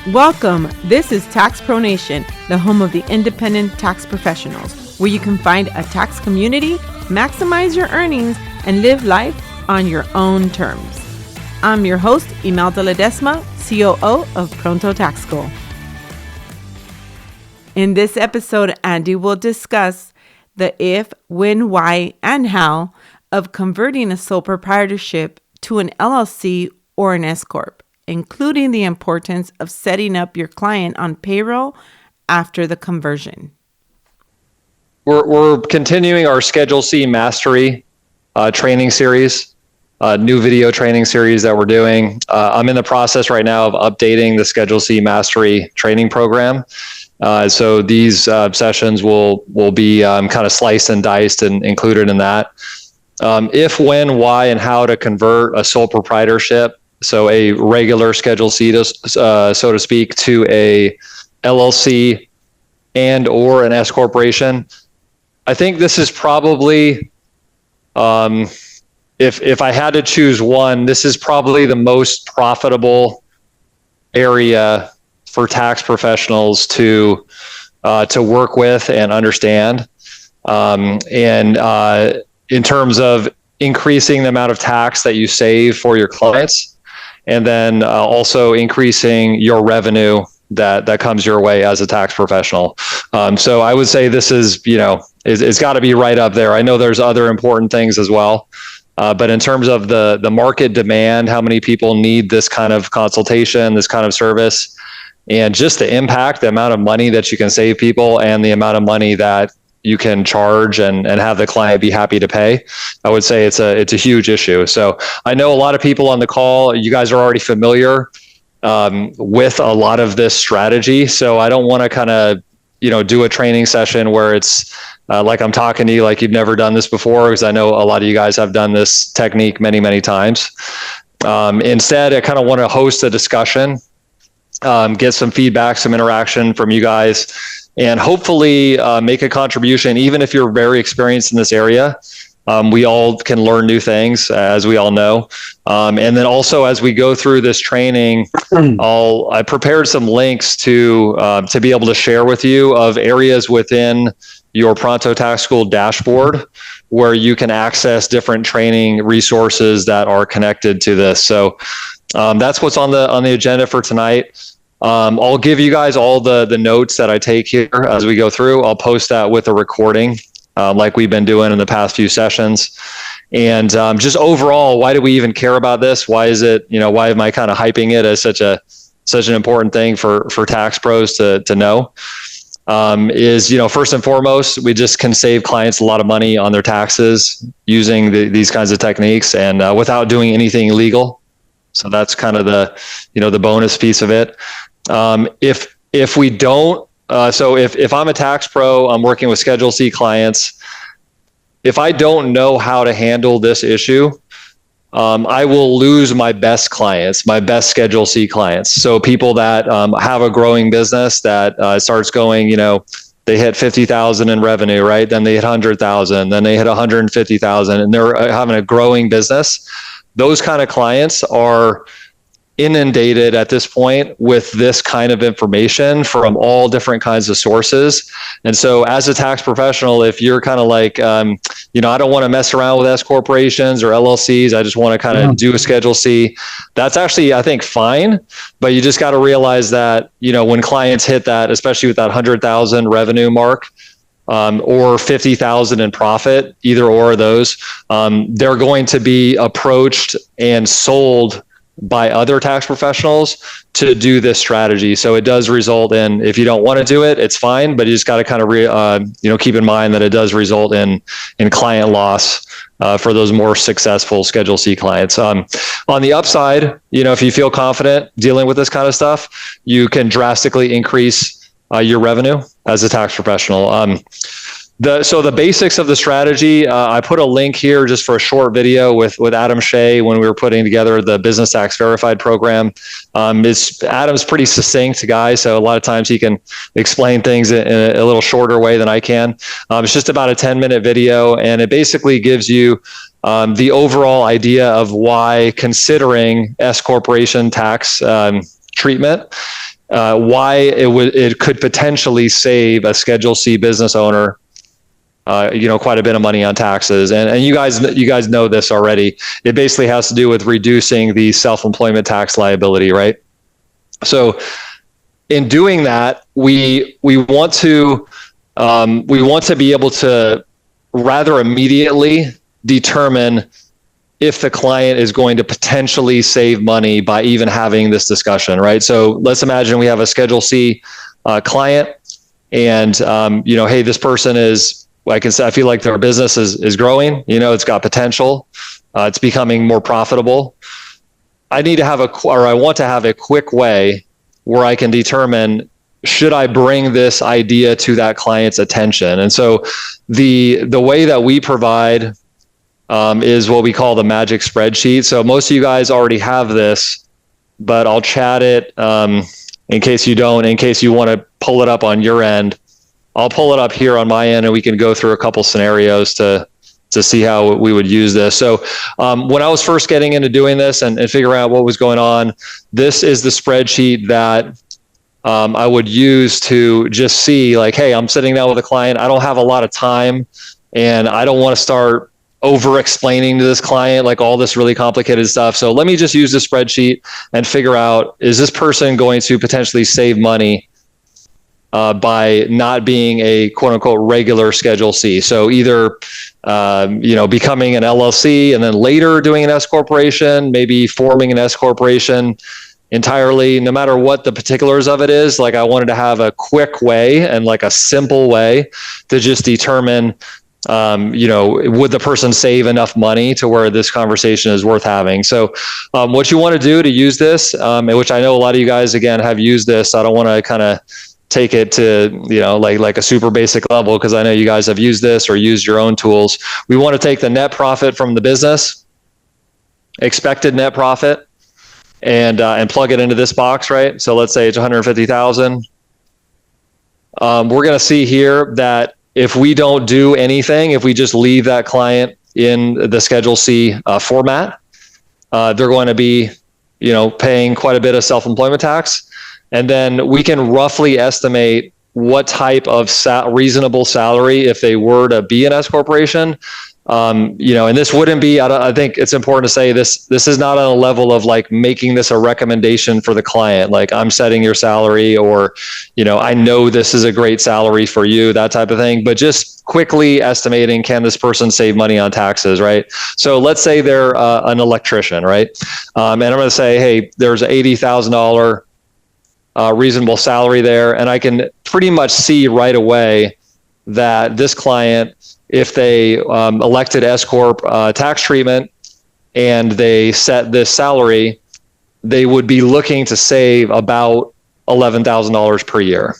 Welcome. This is Tax Pro Nation, the home of the independent tax professionals, where you can find a tax community, maximize your earnings, and live life on your own terms. I'm your host, Imelda Ledesma, COO of Pronto Tax School. In this episode, Andy will discuss the if, when, why, and how of converting a sole proprietorship to an LLC or an S-corp, including the importance of setting up your client on payroll after the conversion. We're continuing our Schedule C Mastery training series, new video training series that we're doing. I'm in the process right now of updating the Schedule C Mastery training program. So these sessions will be kind of sliced and diced and included in that. If, when, why, and how to convert a sole proprietorship, so a regular Schedule C, so to speak, to a LLC and or an S corporation. I think this is probably, if I had to choose one, this is probably the most profitable area for tax professionals to work with and understand. And in terms of increasing the amount of tax that you save for your clients, and then also increasing your revenue that comes your way as a tax professional. So I would say this is, it's got to be right up there. I know there's other important things as well, but in terms of the market demand, how many people need this kind of consultation, this kind of service, and just the impact, the amount of money that you can save people, and the amount of money that you can charge and have the client be happy to pay, I would say it's a huge issue. So I know a lot of people on the call, you guys are already familiar with a lot of this strategy. So I don't want to kind of, do a training session where it's like I'm talking to you like you've never done this before, because I know a lot of you guys have done this technique many, many times. Instead, I kind of want to host a discussion, get some feedback, some interaction from you guys, and hopefully make a contribution, even if you're very experienced in this area. We all can learn new things, as we all know. And then also, as we go through this training, I prepared some links to be able to share with you of areas within your Pronto Tax School dashboard where you can access different training resources that are connected to this. So that's what's on the agenda for tonight. I'll give you guys all the notes that I take here as we go through. I'll post that with a recording, like we've been doing in the past few sessions. And just overall, why do we even care about this? Why is it, why am I kind of hyping it as such an important thing for tax pros to know? Is, first and foremost, we just can save clients a lot of money on their taxes using these kinds of techniques and without doing anything illegal. So that's kind of the bonus piece of it. If we don't, so if I'm a tax pro, I'm working with Schedule C clients. If I don't know how to handle this issue, I will lose my best clients, my best Schedule C clients. So people that have a growing business that starts going, they hit 50,000 in revenue, right? Then they hit 100,000, then they hit 150,000, and they're having a growing business. Those kind of clients are inundated at this point with this kind of information from all different kinds of sources. And so as a tax professional, if you're kind of like, I don't want to mess around with S corporations or LLCs, I just want to kind of do a Schedule C, that's actually, I think, fine. But you just got to realize that, when clients hit that, especially with that 100,000 revenue mark, or 50,000 in profit, either or of those, they're going to be approached and sold by other tax professionals to do this strategy. So it does result in, if you don't want to do it, it's fine, but you just got to kind of keep in mind that it does result in client loss for those more successful Schedule C clients. On the upside, if you feel confident dealing with this kind of stuff, you can drastically increase your revenue as a tax professional. So the basics of the strategy, I put a link here just for a short video with Adam Shea when we were putting together the Business Tax Verified program. Adam's pretty succinct guy, so a lot of times he can explain things in a little shorter way than I can. It's just about a 10-minute video, and it basically gives you the overall idea of why considering S corporation tax treatment why it could potentially save a Schedule C business owner quite a bit of money on taxes. And you guys know this already. It basically has to do with reducing the self-employment tax liability, right? So in doing that, we want to be able to rather immediately determine if the client is going to potentially save money by even having this discussion, right? So let's imagine we have a Schedule C client, and hey, this person is, I feel like their business is growing. It's got potential. It's becoming more profitable. I want to have a quick way where I can determine, should I bring this idea to that client's attention? And so the way that we provide is what we call the magic spreadsheet. So most of you guys already have this, but I'll chat it in case you don't, in case you want to pull it up on your end. I'll pull it up here on my end, and we can go through a couple scenarios to see how we would use this. So when I was first getting into doing this and figuring out what was going on, this is the spreadsheet that I would use to just see, like, hey, I'm sitting down with a client. I don't have a lot of time, and I don't want to start over explaining to this client like all this really complicated stuff. So let me just use the spreadsheet and figure out, is this person going to potentially save money by not being a quote unquote regular Schedule C? So either, becoming an LLC and then later doing an S-corporation, maybe forming an S-corporation entirely. No matter what the particulars of it is, like, I wanted to have a quick way and like a simple way to just determine, would the person save enough money to where this conversation is worth having? So what you want to do to use this, which I know a lot of you guys, again, have used this. I don't want to kind of take it to, like a super basic level, because I know you guys have used this or used your own tools. We want to take the net profit from the business, expected net profit, and plug it into this box, right? So let's say it's 150,000. We're going to see here that if we don't do anything, if we just leave that client in the Schedule C format, they're going to be, paying quite a bit of self-employment tax. And then we can roughly estimate what type of reasonable salary, if they were to be an S-corporation. And this wouldn't be, I think it's important to say this is not on a level of like making this a recommendation for the client. Like, I'm setting your salary, or, I know this is a great salary for you, that type of thing, but just quickly estimating, can this person save money on taxes, right? So let's say they're an electrician, right? And I'm going to say, hey, there's $80,000 reasonable salary there. And I can pretty much see right away that this client, if they elected S-corp tax treatment and they set this salary, they would be looking to save about $11,000 per year.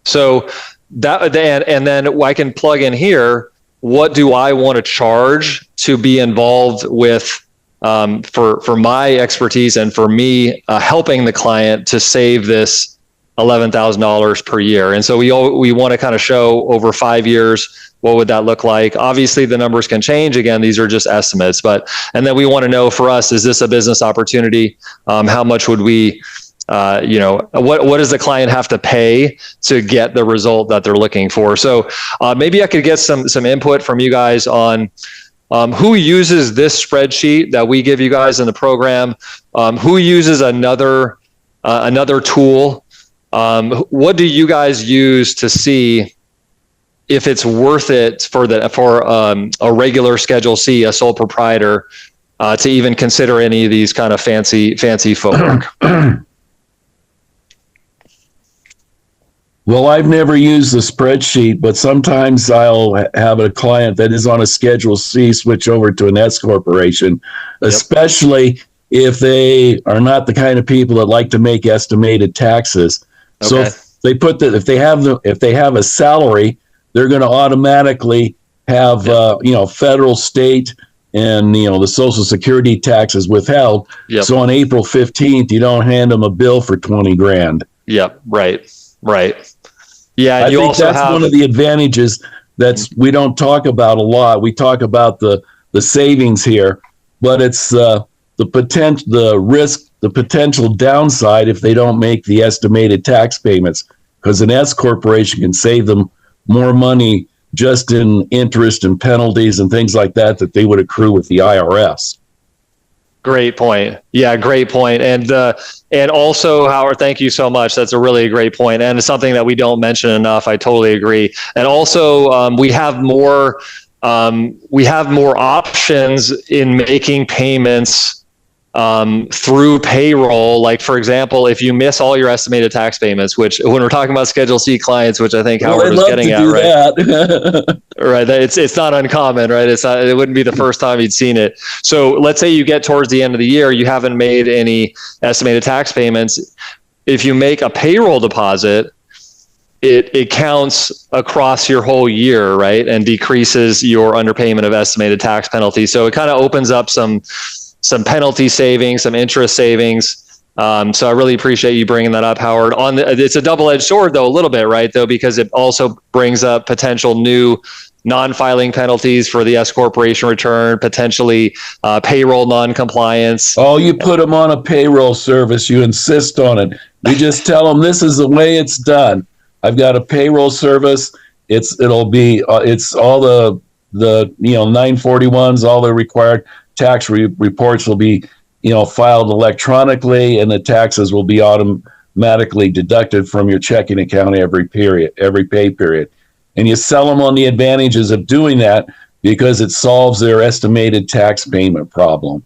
So that, and then I can plug in here, what do I want to charge to be involved with, for my expertise and for me helping the client to save this $11,000 per year. And so we want to kind of show over 5 years, what would that look like? Obviously, the numbers can change. Again, these are just estimates, and then we want to know, for us, is this a business opportunity? How much would we, what does the client have to pay to get the result that they're looking for? So maybe I could get some input from you guys on who uses this spreadsheet that we give you guys in the program, who uses another tool. What do you guys use to see if it's worth it for a regular Schedule C, a sole proprietor, to even consider any of these kind of fancy footwork? Well, I've never used the spreadsheet, but sometimes I'll have a client that is on a Schedule C switch over to an S corporation, especially if they are not the kind of people that like to make estimated taxes. Okay. So if they put if they have a salary, they're going to automatically have federal, state, and the Social Security taxes withheld. Yep. So on April 15th, you don't hand them a bill for $20,000. Yep. Right. Yeah. I think that's one of the advantages that we don't talk about a lot. We talk about the savings here, but it's the potential, the risk the potential downside if they don't make the estimated tax payments, because an S corporation can save them more money just in interest and penalties and things like that they would accrue with the IRS. Great point. Yeah, great point. And also, Howard, thank you so much. That's a really great point, and it's something that we don't mention enough. I totally agree. And also, we have more options in making payments through payroll. Like, for example, if you miss all your estimated tax payments, which when we're talking about Schedule C clients, which I think Howard was getting at, right? Right. It's not uncommon, right? It wouldn't be the first time you'd seen it. So let's say you get towards the end of the year, you haven't made any estimated tax payments. If you make a payroll deposit, it counts across your whole year, right? And decreases your underpayment of estimated tax penalties. So it kind of opens up some penalty savings, some interest savings. So I really appreciate you bringing that up, Howard. It's a double-edged sword, though, a little bit, right? Though, because it also brings up potential new non-filing penalties for the S corporation return, potentially payroll non-compliance. Oh, you put them on a payroll service. You insist on it. You just tell them this is the way it's done. I've got a payroll service. It's all the 941s, all the required tax reports will be, filed electronically, and the taxes will be automatically deducted from your checking account every pay period. And you sell them on the advantages of doing that because it solves their estimated tax payment problem.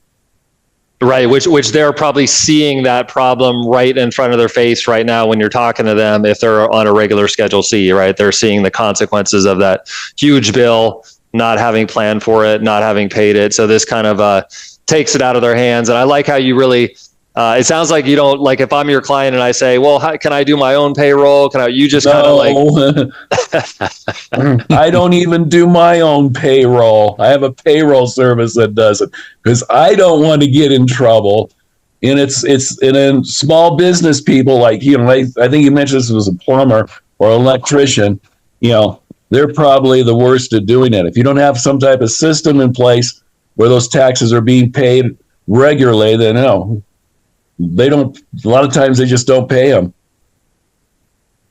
Right, which they're probably seeing that problem right in front of their face right now when you're talking to them. If they're on a regular Schedule C, right, they're seeing the consequences of that huge bill, not having planned for it, not having paid it. So this kind of takes it out of their hands. And I like how you really, it sounds like you don't, like if I'm your client and I say, well, can I do my own payroll? You just kind of like. I don't even do my own payroll. I have a payroll service that does it because I don't want to get in trouble. And it's in small business people like, I think you mentioned this was a plumber or electrician, they're probably the worst at doing it. If you don't have some type of system in place where those taxes are being paid regularly, then they don't. A lot of times they just don't pay them.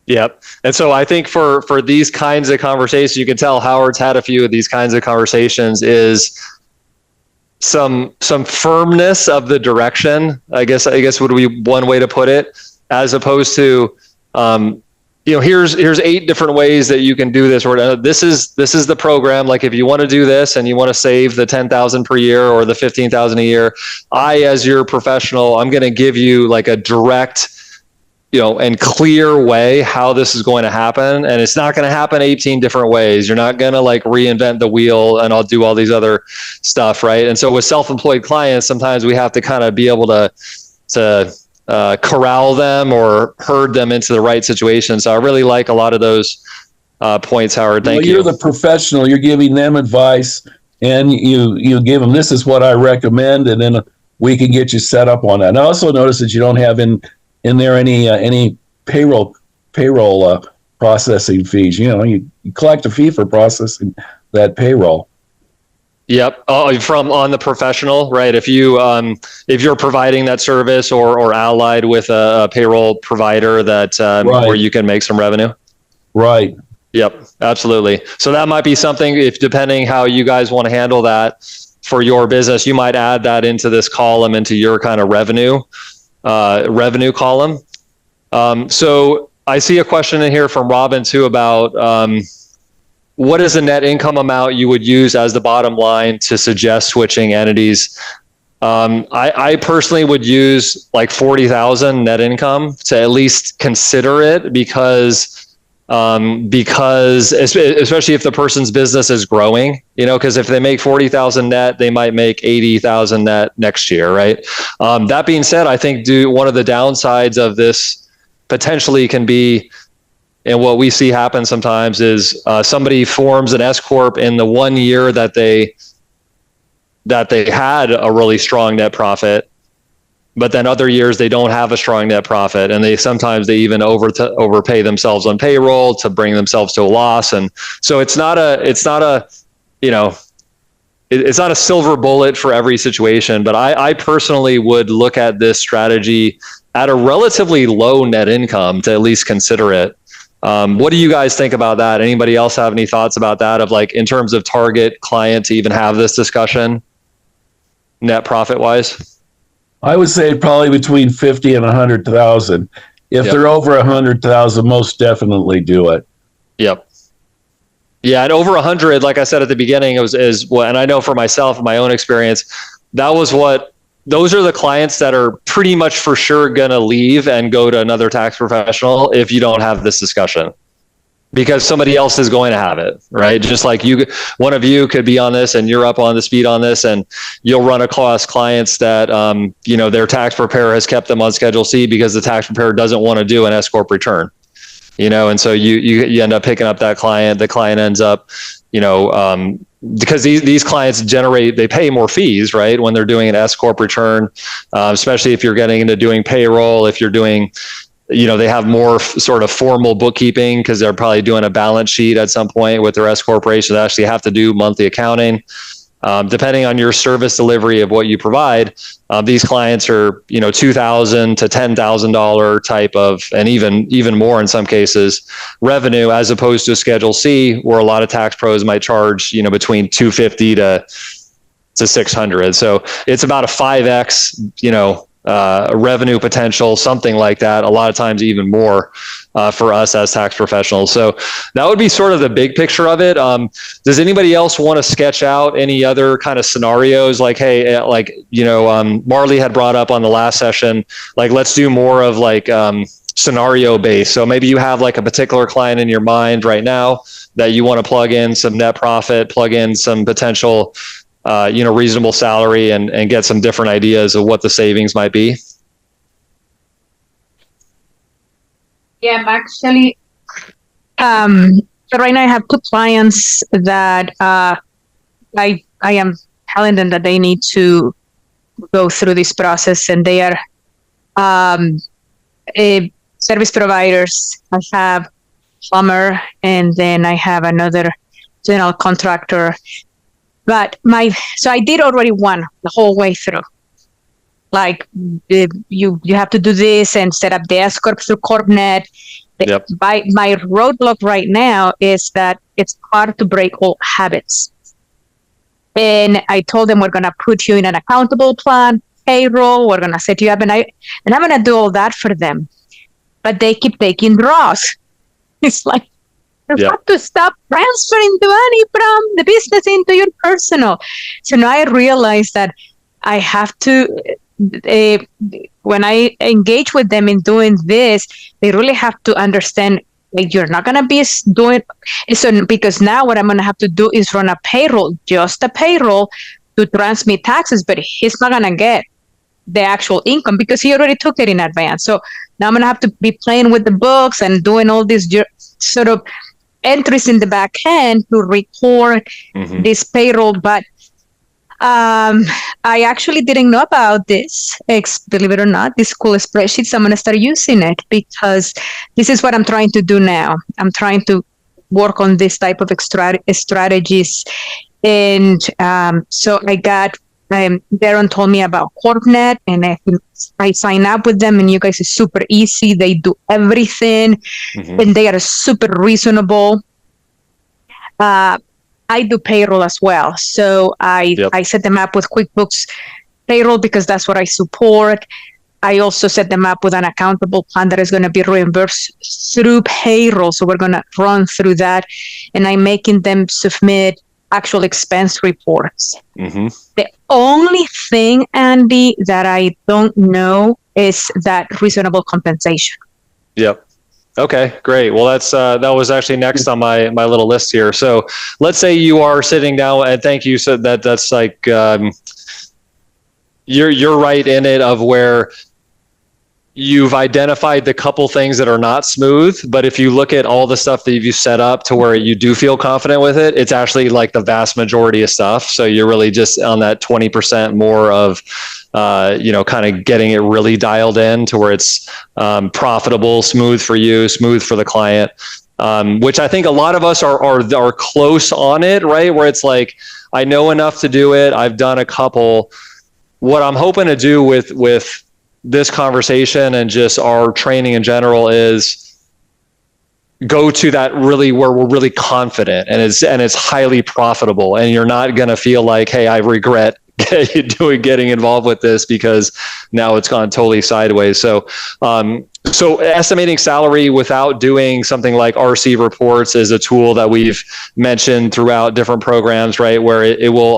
Yep. And so I think for these kinds of conversations, you can tell Howard's had a few of these kinds of conversations, is some firmness of the direction, I guess would be one way to put it, as opposed to here's 8 different ways that you can do this, or this is the program. Like if you want to do this and you want to save the 10,000 per year or the 15,000 a year, as your professional, I'm going to give you like a direct, and clear way how this is going to happen. And it's not going to happen 18 different ways. You're not going to like reinvent the wheel and I'll do all these other stuff. Right. And so with self-employed clients, sometimes we have to kind of be able to corral them or herd them into the right situation. So I really like a lot of those points, Howard. Thank you. You're the professional. You're giving them advice, and you give them, this is what I recommend, and then we can get you set up on that. And I also noticed that you don't have in there any payroll processing fees. You collect a fee for processing that payroll. Yep. From on the professional, right? If you're providing that service or allied with a payroll provider that right, where you can make some revenue. Right. Yep. Absolutely. So that might be something, if depending how you guys want to handle that for your business, you might add that into this column, into your kind of revenue column. So I see a question in here from Robin too about what is the net income amount you would use as the bottom line to suggest switching entities? I personally would use like 40,000 net income to at least consider it, because especially if the person's business is growing, because if they make 40,000 net, they might make 80,000 net next year, right? That being said, I think one of the downsides of this potentially can be, and what we see happen sometimes is somebody forms an S-corp in the 1 year that they had a really strong net profit, but then other years they don't have a strong net profit, and sometimes they even overpay themselves on payroll to bring themselves to a loss. And so it's not a it's not a silver bullet for every situation, but I personally would look at this strategy at a relatively low net income to at least consider it. What do you guys think about that? Anybody else have any thoughts about that, of like in terms of target client to even have this discussion net profit wise? I would say probably between 50 and 100,000. If they're over 100,000, most definitely do it. Yep. Yeah, and over 100, like I said at the beginning, and I know for myself, my own experience, those are the clients that are pretty much for sure going to leave and go to another tax professional if you don't have this discussion, because somebody else is going to have it, right? Just like one of you could be on this and you're up on the speed on this, and you'll run across clients that, their tax preparer has kept them on Schedule C because the tax preparer doesn't want to do an S-corp return. And so you end up picking up that client. The client ends up, because these clients they pay more fees, right, when they're doing an S-corp return, especially if you're getting into doing payroll, if you're doing, they have more sort of formal bookkeeping because they're probably doing a balance sheet at some point with their S corporation. They actually have to do monthly accounting. Depending on your service delivery of what you provide, these clients are, $2,000 to $10,000 type of, and even more in some cases, revenue, as opposed to Schedule C, where a lot of tax pros might charge, between $250 to $600. So it's about a 5x, revenue potential, something like that. A lot of times even more for us as tax professionals. So that would be sort of the big picture of it. Does anybody else want to sketch out any other kind of scenarios? Like, hey, Marley had brought up on the last session, like, let's do more of like scenario based. So maybe you have like a particular client in your mind right now that you want to plug in some net profit, plug in some potential reasonable salary, and get some different ideas of what the savings might be. Yeah, I'm actually, so right now I have 2 clients that I am telling them that they need to go through this process, and they are service providers. I have plumber, and then I have another general contractor. But so I did already one the whole way through. Like, you have to do this and set up the S-corp through CorpNet. Yep. My roadblock right now is that it's hard to break old habits. And I told them, we're going to put you in an accountable plan, payroll. We're going to set you up, and I'm going to do all that for them. But they keep taking draws. It's like, you have to stop transferring the money from the business into your personal. So now I realize that I have to, when I engage with them in doing this, they really have to understand, like, you're not going to be doing so, because now what I'm going to have to do is run a payroll, just a payroll to transmit taxes, but he's not going to get the actual income because he already took it in advance. So now I'm going to have to be playing with the books and doing all these sort of entries in the back end to record this payroll. But I actually didn't know about this, believe it or not, this cool spreadsheet. So I'm going to start using it because this is what I'm trying to do now. I'm trying to work on this type of strategies. And so I got, Darren told me about CorpNet, and I sign up with them, and you guys, is super easy. They do everything, and they are super reasonable. I do payroll as well. So I set them up with QuickBooks Payroll because that's what I support. I also set them up with an accountable plan that is going to be reimbursed through payroll. So we're going to run through that, and I'm making them submit actual expense reports. The only thing, Andy, that I don't know is that reasonable compensation. Yep. Okay, great. Well, that was actually next on my little list here. So let's say you are sitting down, and thank you. So that's like, you're right in it, of where you've identified the couple things that are not smooth, but if you look at all the stuff that you've set up to where you do feel confident with it, it's actually like the vast majority of stuff. So you're really just on that 20% more of, kind of getting it really dialed in to where it's profitable, smooth for you, smooth for the client. Which I think a lot of us are close on it, right? Where it's like, I know enough to do it. I've done a couple. What I'm hoping to do with this conversation and just our training in general is go to that really where we're really confident and it's highly profitable, and you're not going to feel like, hey, I regret getting involved with this because now it's gone totally sideways. So estimating salary without doing something like RC reports is a tool that we've mentioned throughout different programs, right? Where it will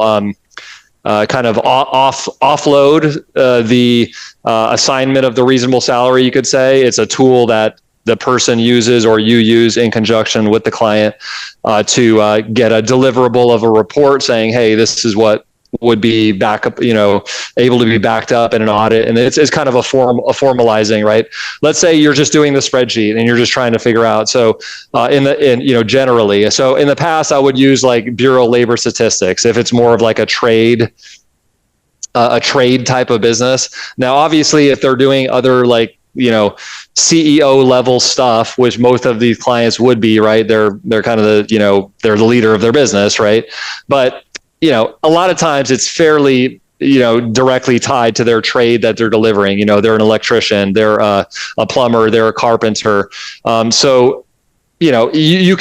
kind of offload the assignment of the reasonable salary, you could say. It's a tool that the person uses or you use in conjunction with the client to get a deliverable of a report saying, hey, this is what would be backup, able to be backed up in an audit. And it's kind of a formalizing, right? Let's say you're just doing the spreadsheet and you're just trying to figure out. So generally, so in the past, I would use like Bureau of Labor Statistics if it's more of like a trade type of business. Now, obviously, if they're doing other like, CEO level stuff, which most of these clients would be, right? They're kind of they're the leader of their business, right? But a lot of times it's fairly, directly tied to their trade that they're delivering. They're an electrician, they're a plumber, they're a carpenter. So, you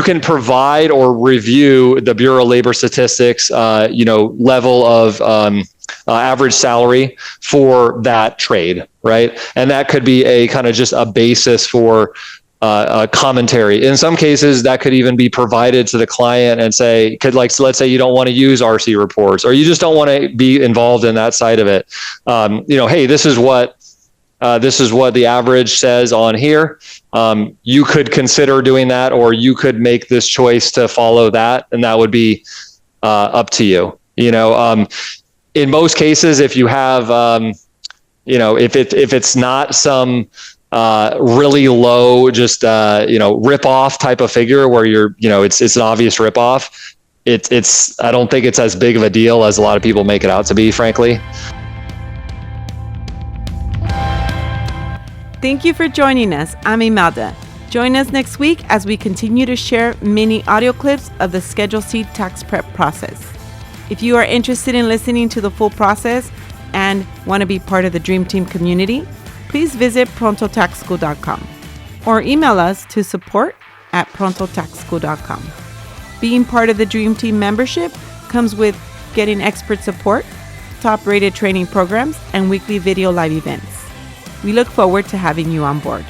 can provide or review the Bureau of Labor Statistics, level of average salary for that trade, right? And that could be a kind of just a basis for a commentary. In some cases, that could even be provided to the client and say, so let's say you don't want to use RC reports, or you just don't want to be involved in that side of it. Hey, this is what the average says on here. You could consider doing that, or you could make this choice to follow that, and that would be up to you. In most cases, if you have, if it's not some really low, just rip off type of figure where it's an obvious rip off. I don't think it's as big of a deal as a lot of people make it out to be, frankly. Thank you for joining us. I'm Imelda. Join us next week as we continue to share mini audio clips of the Schedule C tax prep process. If you are interested in listening to the full process and want to be part of the Dream Team community, please visit prontotaxschool.com or email us to support@prontotaxschool.com. Being part of the Dream Team membership comes with getting expert support, top-rated training programs, and weekly video live events. We look forward to having you on board.